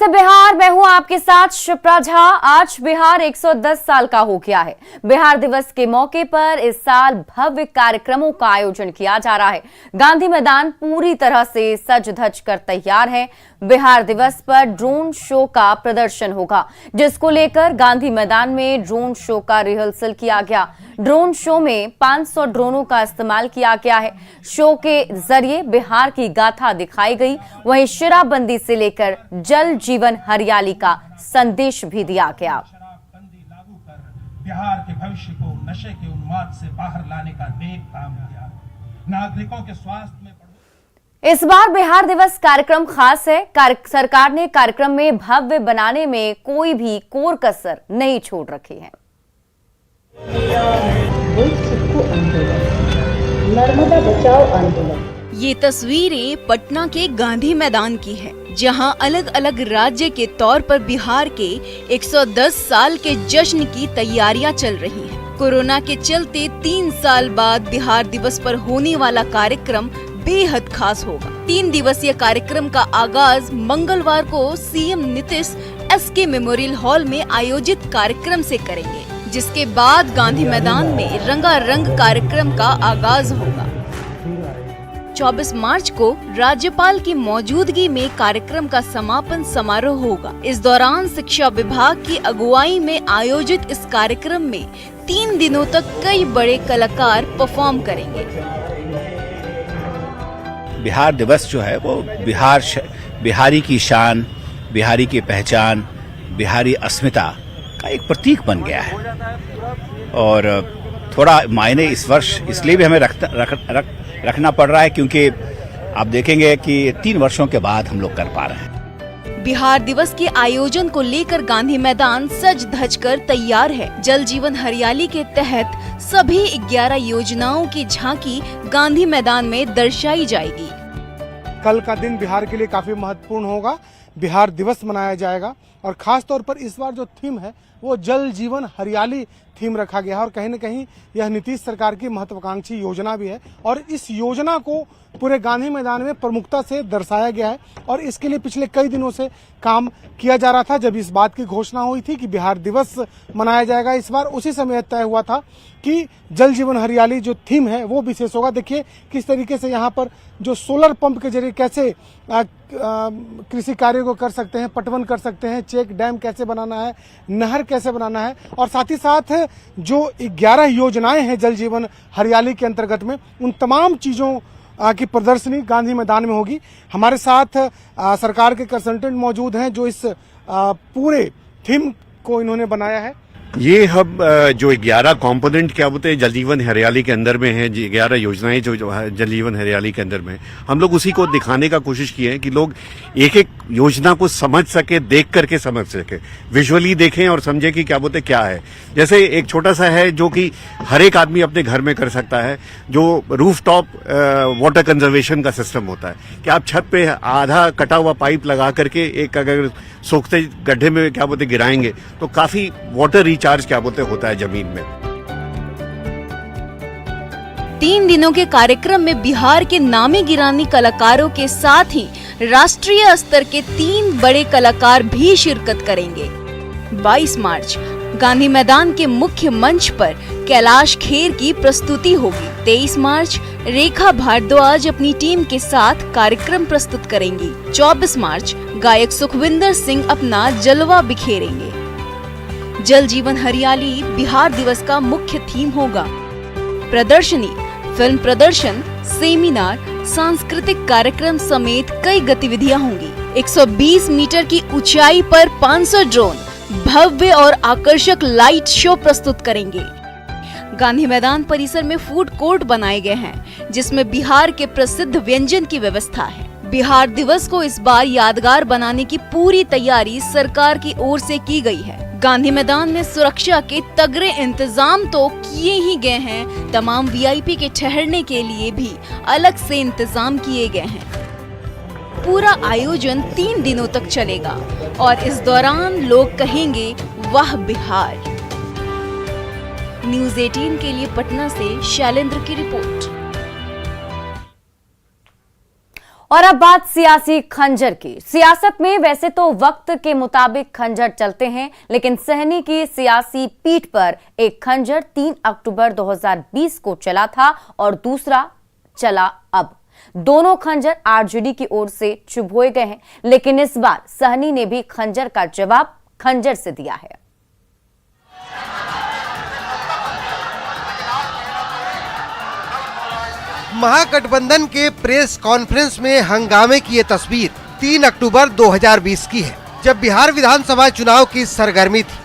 नमस्ते बिहार, मैं हूं आपके साथ शिप्रा झा। आज बिहार 110 साल का हो गया है। बिहार दिवस के मौके पर इस साल भव्य कार्यक्रमों का आयोजन किया जा रहा है। गांधी मैदान पूरी तरह से सज धज कर तैयार है। बिहार दिवस पर ड्रोन शो का प्रदर्शन होगा, जिसको लेकर गांधी मैदान में ड्रोन शो का रिहर्सल किया गया। ड्रोन शो में 500 ड्रोनों का इस्तेमाल किया गया है। शो के जरिए बिहार की गाथा दिखाई गई। वहीं शराबबंदी से लेकर जल जीवन हरियाली का संदेश भी दिया गया। शराबबंदी लागू कर बिहार के भविष्य को नशे के उन्माद से बाहर लाने का नेक काम किया। नागरिकों के स्वास्थ्य में इस बार बिहार दिवस कार्यक्रम खास है। सरकार ने कार्यक्रम में भव्य बनाने में कोई भी कोर कसर नहीं छोड़ रखी है। नर्मदा बचाओ आंदोलन। ये तस्वीरें पटना के गांधी मैदान की है, जहां अलग अलग राज्य के तौर पर बिहार के 110 साल के जश्न की तैयारियां चल रही हैं। कोरोना के चलते 3 साल बाद बिहार दिवस पर होने वाला कार्यक्रम बेहद खास होगा। 3 दिवसीय कार्यक्रम का आगाज मंगलवार को CM Nitish SK memorial hall में आयोजित कार्यक्रम से करेंगे, जिसके बाद गांधी मैदान में रंगारंग कार्यक्रम का आगाज होगा। 24 मार्च को राज्यपाल की मौजूदगी में कार्यक्रम का समापन समारोह होगा। इस दौरान शिक्षा विभाग की अगुवाई में आयोजित इस कार्यक्रम में 3 दिनों तक कई बड़े कलाकार परफॉर्म करेंगे। बिहार दिवस जो है वो बिहारी की शान, बिहारी की पहचान, बिहारी अस्मिता का एक प्रतीक बन गया है। और थोड़ा मायने इस वर्ष इसलिए भी हमें रखना पड़ रहा है क्योंकि आप देखेंगे कि 3 वर्षों के बाद हम लोग कर पा रहे हैं। बिहार दिवस के आयोजन को लेकर गांधी मैदान सज धज कर तैयार है। जल जीवन हरियाली के तहत सभी 11 योजनाओं की झांकी गांधी मैदान में दर्शाई जाएगी। कल का दिन बिहार के लिए काफी महत्वपूर्ण होगा। बिहार दिवस मनाया जाएगा और खास तौर पर इस बार जो थीम है वो जल जीवन हरियाली थीम रखा गया है और कहीं न कहीं यह नीतीश सरकार की महत्वाकांक्षी योजना भी है और इस योजना को पूरे गांधी मैदान में प्रमुखता से दर्शाया गया है। और इसके लिए पिछले कई दिनों से काम किया जा रहा था। जब इस बात की घोषणा हुई थी कि बिहार दिवस मनाया जाएगा इस बार, उसी समय तय हुआ था कि जल जीवन हरियाली जो थीम है वो विशेष होगा। देखिए किस तरीके से यहाँ पर जो सोलर पंप के जरिए कैसे कृषि कार्य को कर सकते हैं, पटवन कर सकते हैं, चेक डैम कैसे बनाना है, नहर कैसे बनाना है, और साथ ही साथ जो 11 योजनाएं हैं जल जीवन हरियाली के अंतर्गत में, उन तमाम चीजों की प्रदर्शनी गांधी मैदान में होगी। हमारे साथ सरकार के कंसल्टेंट मौजूद हैं जो इस पूरे थीम को इन्होंने बनाया है। ये हम जो 11 कंपोनेंट क्या बोलते हैं जल जीवन हरियाली के अंदर में है, 11 योजनाएं जो जल जीवन हरियाली के अंदर में, हम लोग उसी को दिखाने का कोशिश किए हैं कि लोग एक एक योजना को समझ सके, देख करके समझ सके, विजुअली देखें और समझे कि क्या बोलते क्या है। जैसे एक छोटा सा है जो कि हर एक आदमी अपने घर में कर सकता है, जो रूफटॉप वाटर कंजर्वेशन का सिस्टम होता है कि आप छत पे आधा कटा हुआ पाइप लगा करके एक अगर सोखते गड्ढे में क्या बोलते गिराएंगे तो काफी वाटर रिचार्ज क्या बोलते होता है जमीन में। 3 दिनों के कार्यक्रम में बिहार के नामी गिरामी कलाकारों के साथ ही राष्ट्रीय स्तर के 3 बड़े कलाकार भी शिरकत करेंगे। 22 मार्च गांधी मैदान के मुख्य मंच पर कैलाश खेर की प्रस्तुति होगी। 23 मार्च रेखा भारद्वाज अपनी टीम के साथ कार्यक्रम प्रस्तुत करेंगी। 24 मार्च गायक सुखविंदर सिंह अपना जलवा बिखेरेंगे। जल जीवन हरियाली बिहार दिवस का मुख्य थीम होगा। प्रदर्शनी, फिल्म प्रदर्शन, सेमिनार, सांस्कृतिक कार्यक्रम समेत कई गतिविधियां होंगी। 120 मीटर की ऊंचाई पर 500 ड्रोन भव्य और आकर्षक लाइट शो प्रस्तुत करेंगे। गांधी मैदान परिसर में फूड कोर्ट बनाए गए हैं, जिसमें बिहार के प्रसिद्ध व्यंजन की व्यवस्था है। बिहार दिवस को इस बार यादगार बनाने की पूरी तैयारी सरकार की ओर से की गई है। गांधी मैदान में सुरक्षा के तगड़े इंतजाम तो किए ही गए हैं, तमाम वीआईपी के ठहरने के लिए भी अलग से इंतजाम किए गए हैं। पूरा आयोजन 3 दिनों तक चलेगा और इस दौरान लोग कहेंगे वाह बिहार। न्यूज़ 18 के लिए पटना से शैलेंद्र की रिपोर्ट। और अब बात सियासी खंजर की। सियासत में वैसे तो वक्त के मुताबिक खंजर चलते हैं, लेकिन सहनी की सियासी पीठ पर एक खंजर 3 अक्टूबर 2020 को चला था और दूसरा चला अब। दोनों खंजर आरजेडी की ओर से चुभोए गए हैं, लेकिन इस बार सहनी ने भी खंजर का जवाब खंजर से दिया है। महागठबंधन के प्रेस कॉन्फ्रेंस में हंगामे की ये तस्वीर 3 अक्टूबर 2020 की है, जब बिहार विधानसभा चुनाव की सरगर्मी थी।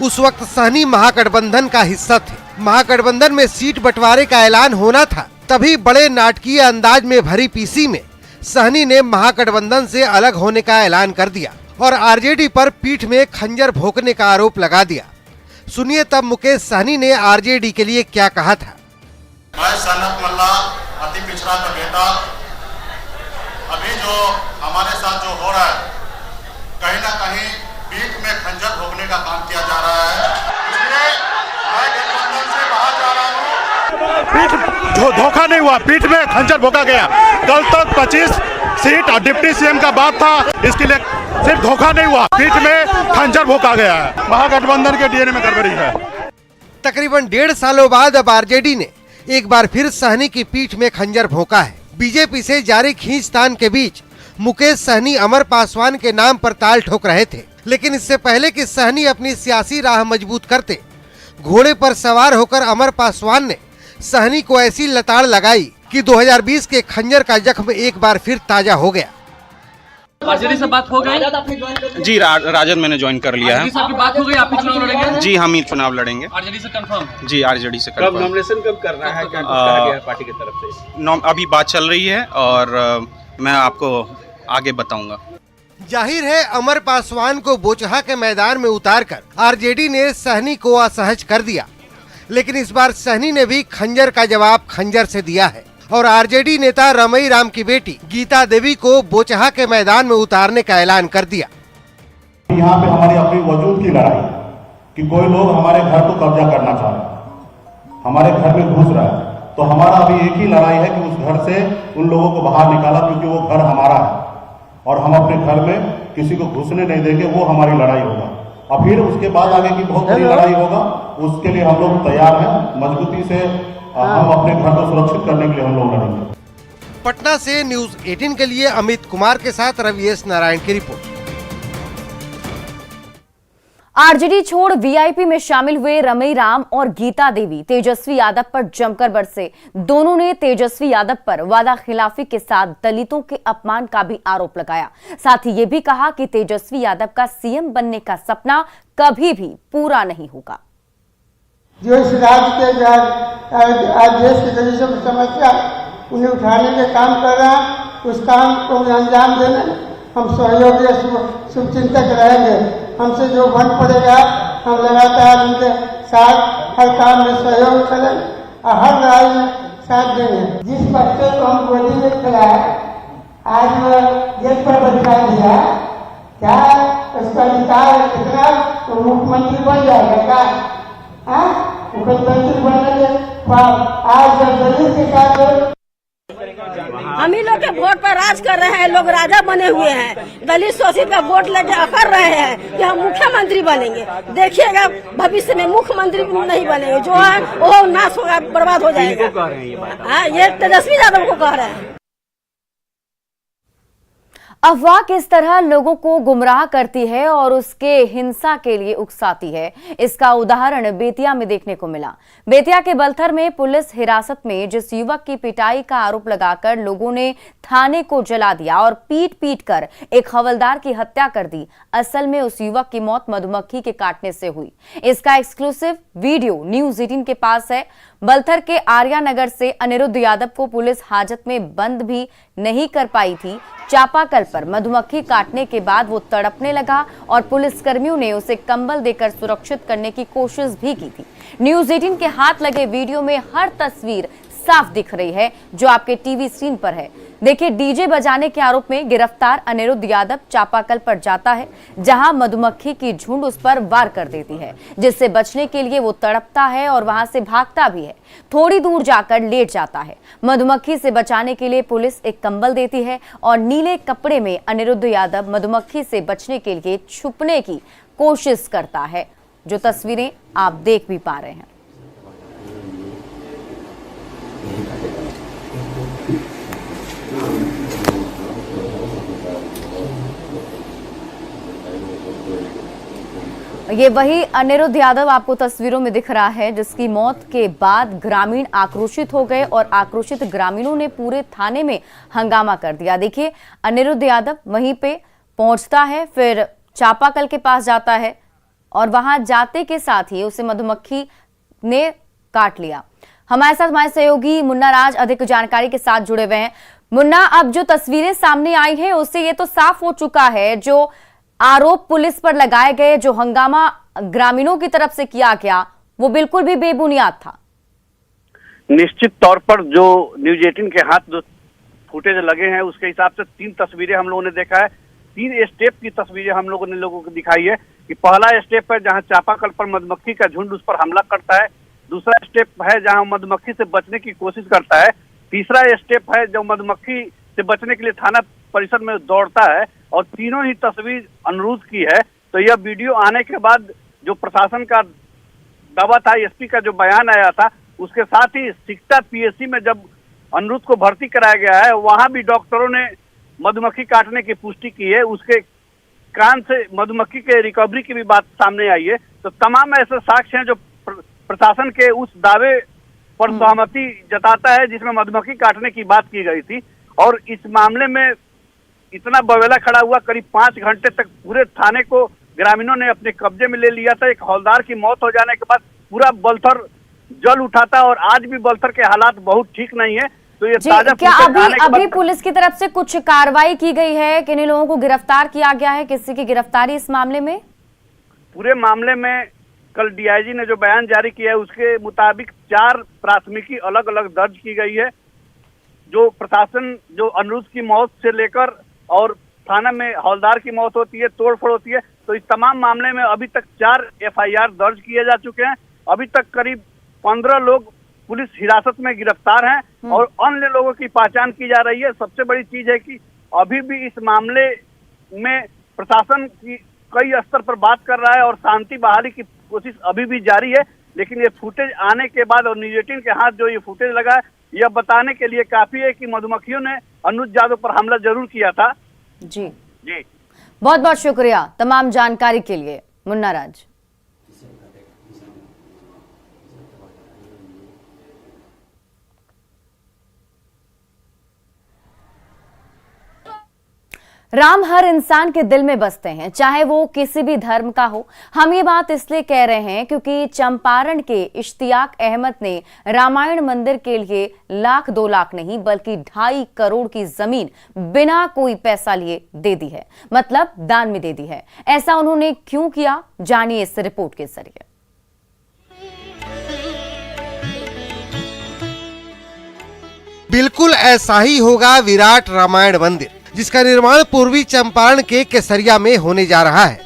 उस वक्त सहनी महागठबंधन का हिस्सा थे। महागठबंधन में सीट बंटवारे का ऐलान होना था, तभी बड़े नाटकीय अंदाज में भरी पीसी में सहनी ने महागठबंधन से अलग होने का ऐलान कर दिया और आरजेडी पर पीठ में खंजर भोंकने का आरोप लगा दिया। सुनिए तब मुकेश सहनी ने आरजेडी के लिए क्या कहा था। मैं सनत मल्ला, अति पिछड़ा का बेटा, अभी जो हमारे साथ जो हो रहा है, कहीं ना कहीं पीठ में खंजर भोंकने का काम किया जा रहा है। इसलिए मैं गठबंधन से बाहर जा रहा हूँ। पीठ जो धोखा नहीं हुआ, पीठ में खंजर भोंका गया। कल तक 25 सीट और डिप्टी सीएम का बात था, इसके लिए सिर्फ धोखा नहीं हुआ, पीठ में खंजर भोंका गया है। महागठबंधन के डीएनए में गड़बड़ी है। तकरीबन 1.5 सालों बाद अब आरजेडी ने एक बार फिर सहनी की पीठ में खंजर भोंका है। बीजेपी से जारी खींचतान के बीच मुकेश सहनी अमर पासवान के नाम पर ताल ठोक रहे थे, लेकिन इससे पहले कि सहनी अपनी सियासी राह मजबूत करते, घोड़े पर सवार होकर अमर पासवान ने सहनी को ऐसी लताड़ लगाई कि 2020 के खंजर का जख्म एक बार फिर ताजा हो गया। आरजेडी से बात हो गई? जी राजद मैंने ज्वाइन कर लिया है। आपकी बात हो गई, आप ही चुनाव लड़ेंगे? जी हम ही चुनाव लड़ेंगे। आरजेडी से कंफर्म? जी आरजेडी से कंफर्म। नॉमिनेशन कब करना है, क्या कहा गया है पार्टी की तरफ से? अभी बात चल रही है और मैं आपको आगे बताऊंगा। जाहिर है अमर पासवान को बोचहा के मैदान में उतारकर आरजेडी ने सहनी को असहज कर दिया, लेकिन इस बार सहनी ने भी खंजर का जवाब खंजर से दिया है और आरजेडी नेता रमई राम की बेटी गीता देवी को बोचहा के मैदान में उतारने का ऐलान कर दिया। यहाँ पे हमारी अपनी वजूद की लड़ाई कि कोई लोग हमारे घर को कब्जा करना चाह रहे हैं, हमारे घर में घुस रहा है, तो हमारा अभी एक ही लड़ाई है कि उस घर से उन लोगों को बाहर निकाला, क्योंकि वो घर हमारा है और हम अपने घर में किसी को घुसने नहीं देंगे। वो हमारी लड़ाई होगा और फिर उसके बाद आगे की बहुत बड़ी लड़ाई होगा। उसके लिए हम लोग तैयार हैं, मजबूती से हम अपने घर को सुरक्षित करने के लिए हम लोग लड़ेंगे। पटना से न्यूज 18 के लिए अमित कुमार के साथ रवि एस नारायण की रिपोर्ट। आरजेडी छोड़ वीआईपी में शामिल हुए रमई राम और गीता देवी तेजस्वी यादव पर जमकर बरसे। दोनों ने तेजस्वी यादव पर वादा खिलाफी के साथ दलितों के अपमान का भी आरोप लगाया। साथ ही ये भी कहा कि तेजस्वी यादव का सीएम बनने का सपना कभी भी पूरा नहीं होगा। जो इस राज्य के आज देश की जो समस्या उन्हें उठाने के काम कर रहा है, उस काम को अंजाम देने हम सहयोगी शुभचिंतक रहेंगे। हमसे जो बन पड़ेगा हम लगातार उनके साथ हर काम में सहयोग करें और हर राय में साथ देंगे। जिस बच्चे को हम गोदी में खिलाए, आज वह गेट पर बैठा दिया, क्या उसका अधिकार है? कितना तो मुख्यमंत्री बन जाएगा क्या? मुख्यमंत्री बनने के आज जब दलित के साथ हम ही लोग के वोट पर राज कर रहे हैं, लोग राजा बने हुए हैं, दलित शोषित का वोट लेके अखर रहे हैं कि हम मुख्यमंत्री बनेंगे। देखिएगा भविष्य में मुख्यमंत्री नहीं बनेंगे, जो है वो नाश होगा, बर्बाद हो जाएगा। ये तेजस्वी यादव को कह रहे हैं। अफवाह किस तरह लोगों को गुमराह करती है और उसके हिंसा के लिए उकसाती है, इसका उदाहरण बेतिया में देखने को मिला। बेतिया के बलथर में पुलिस हिरासत में जिस युवक की पिटाई का आरोप लगाकर लोगों ने थाने को जला दिया और पीट पीट कर एक हवलदार की हत्या कर दी, असल में उस युवक की मौत मधुमक्खी के काटने से हुई। इसका एक्सक्लूसिव वीडियो न्यूज 18 के पास है। बलथर के आर्या नगर से अनिरुद्ध यादव को पुलिस हाजत में बंद भी नहीं कर पाई थी। चापाकल पर मधुमक्खी काटने के बाद वो तड़पने लगा और पुलिसकर्मियों ने उसे कंबल देकर सुरक्षित करने की कोशिश भी की थी। न्यूज 18 के हाथ लगे वीडियो में हर तस्वीर साफ दिख रही है जो आपके टीवी स्क्रीन पर है। देखिए, डीजे बजाने के आरोप में गिरफ्तार अनिरुद्ध यादव चापाकल पर जाता है, जहां मधुमक्खी की झुंड उस पर वार कर देती है, जिससे बचने के लिए वो तड़पता है और वहां से भागता भी है। थोड़ी दूर जाकर लेट जाता है। मधुमक्खी से बचाने के लिए पुलिस एक कंबल देती है और नीले कपड़े में अनिरुद्ध यादव मधुमक्खी से बचने के लिए छुपने की कोशिश करता है, जो तस्वीरें आप देख भी पा रहे हैं। ये वही अनिरुद्ध यादव आपको तस्वीरों में दिख रहा है, जिसकी मौत के बाद ग्रामीण आक्रोशित हो गए और आक्रोशित ग्रामीणों ने पूरे थाने में हंगामा कर दिया। देखिए, अनिरुद्ध यादव वहीं पे पहुंचता है, फिर चापाकल के पास जाता है और वहां जाते के साथ ही उसे मधुमक्खी ने काट लिया। हमारे साथ हमारे सहयोगी मुन्ना राज अधिक जानकारी के साथ जुड़े हुए हैं। मुन्ना, अब जो तस्वीरें सामने आई हैं उससे ये तो साफ हो चुका है, जो आरोप पुलिस पर लगाए गए, जो हंगामा ग्रामीणों की तरफ से किया गया, वो बिल्कुल भी बेबुनियाद था। निश्चित तौर पर जो न्यूज 18 के हाथ जो फुटेज लगे हैं उसके हिसाब से 3 तस्वीरें हम लोगों ने देखा है। 3 स्टेप की तस्वीरें हम लोगों ने लोगों को दिखाई है कि पहला स्टेप है जहां चापाकल पर मधुमक्खी का झुंड उस पर हमला करता है। दूसरा स्टेप है जहां मधुमक्खी से बचने की कोशिश करता है। तीसरा स्टेप है जो मधुमक्खी से बचने के लिए थाना परिसर में दौड़ता है। और तीनों ही तस्वीर अनिरुद्ध की है। तो यह वीडियो आने के बाद जो प्रशासन का दावा था, एसपी का जो बयान आया था, उसके साथ ही सिकटा पीएससी में जब अनिरुद्ध को भर्ती कराया गया है, वहां भी डॉक्टरों ने मधुमक्खी काटने की पुष्टि की है। उसके कान से मधुमक्खी के रिकवरी की भी बात सामने आई है। तो तमाम ऐसे साक्ष्य हैं जो प्रशासन के उस दावे पर सहमति जताता है जिसमें मधुमक्खी काटने की बात की गई थी। और इस मामले में इतना बवेला खड़ा हुआ, करीब 5 घंटे तक पूरे थाने को ग्रामीणों ने अपने कब्जे में ले लिया था। एक हौलदार की मौत हो जाने के बाद पूरा बलथर जल उठा था और आज भी बलथर के हालात बहुत ठीक नहीं है। तो ये ताजा क्या अभी पुलिस की तरफ से कुछ कार्रवाई की गई है? किन लोगों को गिरफ्तार किया गया है? किसी की गिरफ्तारी इस मामले में? पूरे मामले में कल डीआईजी ने जो बयान जारी किया है उसके मुताबिक 4 प्राथमिकी अलग अलग दर्ज की गई है। जो प्रशासन जो अनिरुद्ध की मौत से लेकर और थाना में हौलदार की मौत होती है, तोड़फोड़ होती है, तो इस तमाम मामले में अभी तक 4 एफआईआर दर्ज किए जा चुके हैं। अभी तक करीब 15 लोग पुलिस हिरासत में गिरफ्तार हैं और अन्य लोगों की पहचान की जा रही है। सबसे बड़ी चीज है कि अभी भी इस मामले में प्रशासन की कई स्तर पर बात कर रहा है और शांति बहाली की कोशिश अभी भी जारी है। लेकिन ये फुटेज आने के बाद और न्यूज 18 के हाथ जो ये फुटेज लगा है, यह बताने के लिए काफी है कि मधुमक्खियों ने अनिरुद्ध यादव पर हमला जरूर किया था। जी जी, बहुत बहुत शुक्रिया तमाम जानकारी के लिए मुन्ना राज। राम हर इंसान के दिल में बसते हैं, चाहे वो किसी भी धर्म का हो। हम ये बात इसलिए कह रहे हैं क्योंकि चंपारण के इश्तियाक अहमद ने रामायण मंदिर के लिए 1 लाख 2 लाख नहीं बल्कि 2.5 करोड़ की जमीन बिना कोई पैसा लिए दे दी है, मतलब दान में दे दी है। ऐसा उन्होंने क्यों किया, जानिए इस रिपोर्ट के जरिए। बिल्कुल ऐसा ही होगा विराट रामायण मंदिर, जिसका निर्माण पूर्वी चंपारण के केसरिया में होने जा रहा है।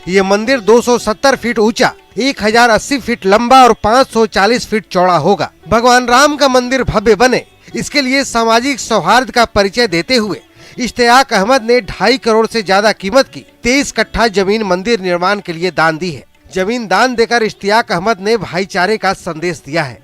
ये मंदिर 270 फीट ऊंचा, 1080 फीट लंबा और 540 फीट चौड़ा होगा। भगवान राम का मंदिर भव्य बने, इसके लिए सामाजिक सौहार्द का परिचय देते हुए इश्तियाक अहमद ने 2.5 करोड़ से ज्यादा कीमत की 23 कट्ठा जमीन मंदिर निर्माण के लिए दान दी है। जमीन दान देकर इश्तियाक अहमद ने भाईचारे का संदेश दिया है।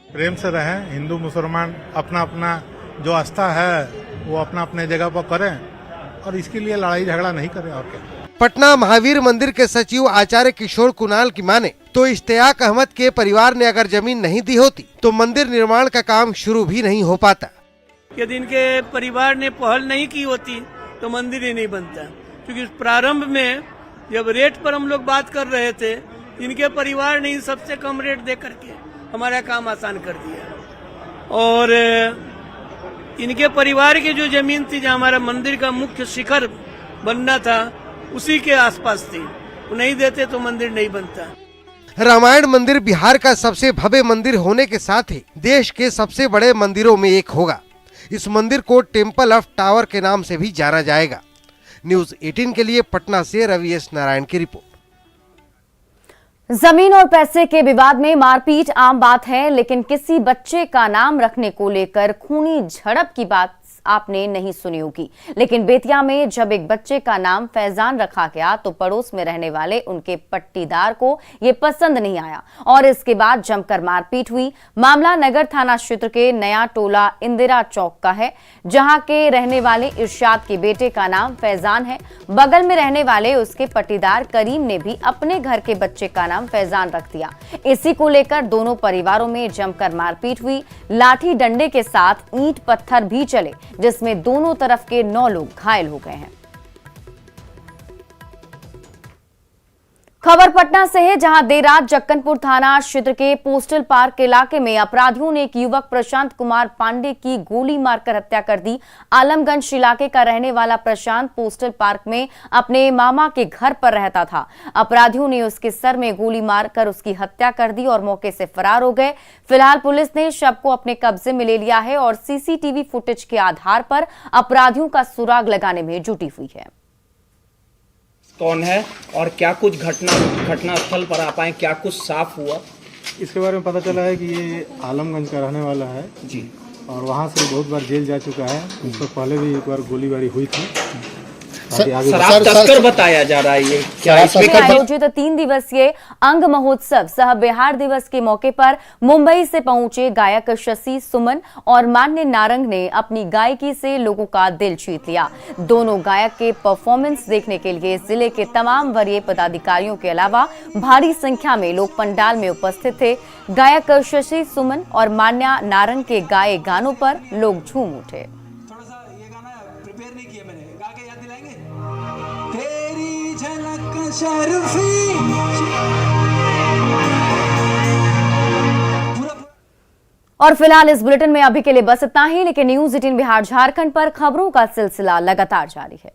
प्रेम से रहें, हिंदू मुसलमान अपना अपना जो आस्था है वो अपना अपने जगह पर करें और इसके लिए लड़ाई झगड़ा नहीं करें। और क्या। पटना महावीर मंदिर के सचिव आचार्य किशोर कुणाल की माने तो इश्तियाक अहमद के परिवार ने अगर जमीन नहीं दी होती तो मंदिर निर्माण का काम शुरू भी नहीं हो पाता। यदि इनके परिवार ने पहल नहीं की होती तो मंदिर ही नहीं बनता, क्योंकि प्रारंभ में जब रेट पर हम लोग बात कर रहे थे, इनके परिवार ने सबसे कम रेट दे करके हमारा काम आसान कर दिया। और इनके परिवार की जो जमीन थी, जहाँ हमारा मंदिर का मुख्य शिखर बनना था, उसी के आसपास थी, वो नहीं देते तो मंदिर नहीं बनता। रामायण मंदिर बिहार का सबसे भव्य मंदिर होने के साथ ही देश के सबसे बड़े मंदिरों में एक होगा। इस मंदिर को टेम्पल ऑफ टावर के नाम से भी जाना जाएगा। न्यूज 18 के लिए पटना से रवि एस नारायण की रिपोर्ट। जमीन और पैसे के विवाद में मारपीट आम बात है, लेकिन किसी बच्चे का नाम रखने को लेकर खूनी झड़प की बात आपने नहीं सुनी होगी। लेकिन बेतिया में जब एक बच्चे का नाम फैजान रखा गया तो पड़ोस में रहने वाले उनके पट्टीदार को ये पसंद नहीं आया और इसके बाद जमकर मारपीट हुई। मामला नगर थाना क्षेत्र के नया टोला इंदिरा चौक का है, जहां के रहने वाले इरशाद के बेटे का नाम फैजान है। बगल में रहने वाले उसके पट्टीदार करीम ने भी अपने घर के बच्चे का नाम फैजान रख दिया। इसी को लेकर दोनों परिवारों में जमकर मारपीट हुई। लाठी डंडे के साथ ईंट पत्थर भी चले, जिसमें दोनों तरफ के 9 लोग घायल हो गए हैं। खबर पटना से है, जहां देर रात जक्कनपुर थाना क्षेत्र के पोस्टल पार्क इलाके में अपराधियों ने एक युवक प्रशांत कुमार पांडे की गोली मारकर हत्या कर दी। आलमगंज इलाके का रहने वाला प्रशांत पोस्टल पार्क में अपने मामा के घर पर रहता था। अपराधियों ने उसके सर में गोली मारकर उसकी हत्या कर दी और मौके से फरार हो गए। फिलहाल पुलिस ने शव को अपने कब्जे में ले लिया है और सीसीटीवी फुटेज के आधार पर अपराधियों का सुराग लगाने में जुटी हुई है। कौन है और क्या कुछ घटना स्थल पर आ पाए, क्या कुछ साफ हुआ? इसके बारे में पता चला है कि ये आलमगंज का रहने वाला है जी, और वहाँ से बहुत बार जेल जा चुका है। उसको पहले भी एक बार गोलीबारी हुई थी। शराब तस्कर बताया जा रहा है ये क्या? आयोजित 3 दिवसीय अंग महोत्सव सह बिहार दिवस के मौके पर मुंबई से पहुंचे गायक शशि सुमन और मान्य नारंग ने अपनी गायकी से लोगों का दिल जीत लिया। दोनों गायक के परफॉर्मेंस देखने के लिए जिले के तमाम वरीय पदाधिकारियों के अलावा भारी संख्या में लोग पंडाल में उपस्थित थे। गायक शशि सुमन और मान्या नारंग के गाए गानों पर लोग झूम उठे। और फिलहाल इस बुलेटिन में अभी के लिए बस इतना ही, लेकिन न्यूज 18 बिहार झारखंड पर खबरों का सिलसिला लगातार जारी है।